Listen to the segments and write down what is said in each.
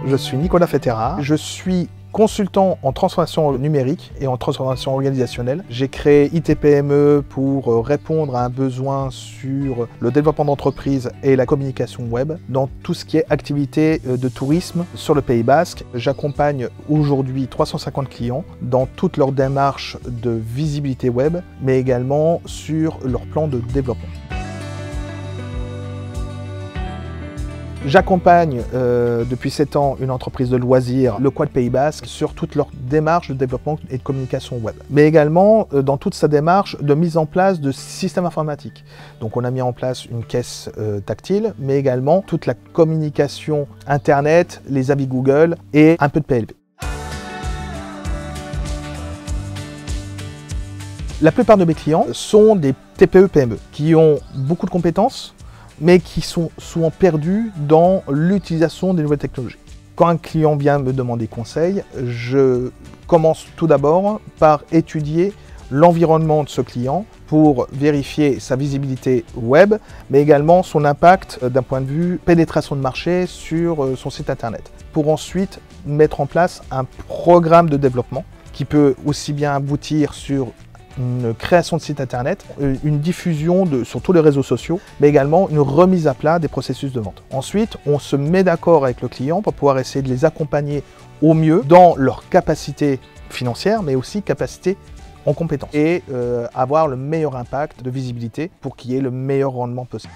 Je suis Nicolas Fettera. Je suis consultant en transformation numérique et en transformation organisationnelle. J'ai créé ITPME pour répondre à un besoin sur le développement d'entreprise et la communication web dans tout ce qui est activité de tourisme sur le Pays Basque. J'accompagne aujourd'hui 350 clients dans toute leur démarche de visibilité web, mais également sur leur plan de développement. J'accompagne depuis 7 ans une entreprise de loisirs, le Quad Pays Basque, sur toute leur démarche de développement et de communication web. Mais également dans toute sa démarche de mise en place de systèmes informatiques. Donc on a mis en place une caisse tactile, mais également toute la communication Internet, les avis Google et un peu de PLP. La plupart de mes clients sont des TPE-PME qui ont beaucoup de compétences, mais qui sont souvent perdus dans l'utilisation des nouvelles technologies. Quand un client vient me demander conseil, je commence tout d'abord par étudier l'environnement de ce client pour vérifier sa visibilité web, mais également son impact d'un point de vue pénétration de marché sur son site internet. Pour ensuite mettre en place un programme de développement qui peut aussi bien aboutir sur une création de site internet, une diffusion sur tous les réseaux sociaux, mais également une remise à plat des processus de vente. Ensuite, on se met d'accord avec le client pour pouvoir essayer de les accompagner au mieux dans leur capacité financière, mais aussi capacité en compétences, et avoir le meilleur impact de visibilité pour qu'il y ait le meilleur rendement possible.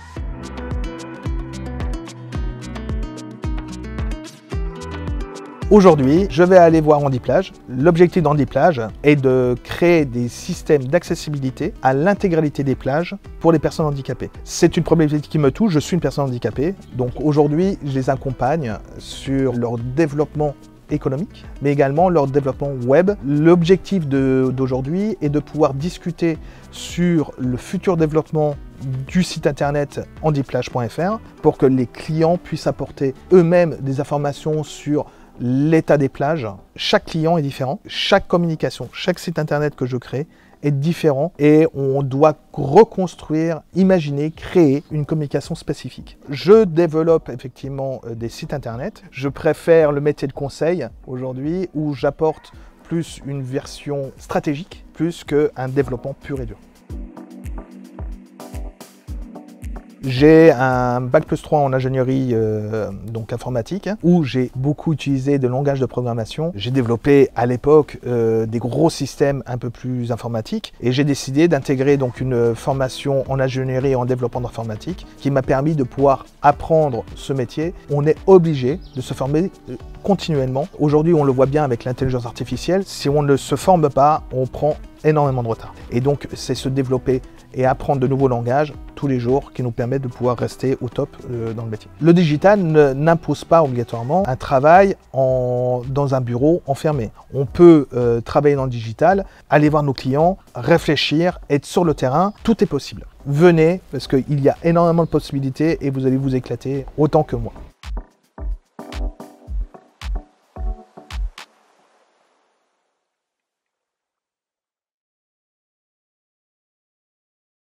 Aujourd'hui, je vais aller voir Handiplage. L'objectif d'Handiplage est de créer des systèmes d'accessibilité à l'intégralité des plages pour les personnes handicapées. C'est une problématique qui me touche, je suis une personne handicapée, donc aujourd'hui je les accompagne sur leur développement économique, mais également leur développement web. L'objectif d'aujourd'hui est de pouvoir discuter sur le futur développement du site internet handiplage.fr pour que les clients puissent apporter eux-mêmes des informations sur l'état des plages. Chaque client est différent, chaque communication, chaque site internet que je crée est différent et on doit reconstruire, imaginer, créer une communication spécifique. Je développe effectivement des sites internet. Je préfère le métier de conseil aujourd'hui où j'apporte plus une version stratégique plus qu'un développement pur et dur. J'ai un Bac+3 en ingénierie donc informatique où j'ai beaucoup utilisé de langage de programmation. J'ai développé à l'époque des gros systèmes un peu plus informatiques et j'ai décidé d'intégrer donc une formation en ingénierie et en développement d'informatique qui m'a permis de pouvoir apprendre ce métier. On est obligé de se former continuellement. Aujourd'hui, on le voit bien avec l'intelligence artificielle. Si on ne se forme pas, on prend énormément de retard. Et donc, c'est se développer et apprendre de nouveaux langages tous les jours qui nous permettent de pouvoir rester au top dans le métier. Le digital n'impose pas obligatoirement un travail dans un bureau enfermé. On peut travailler dans le digital, aller voir nos clients, réfléchir, être sur le terrain, tout est possible. Venez parce qu'il y a énormément de possibilités et vous allez vous éclater autant que moi.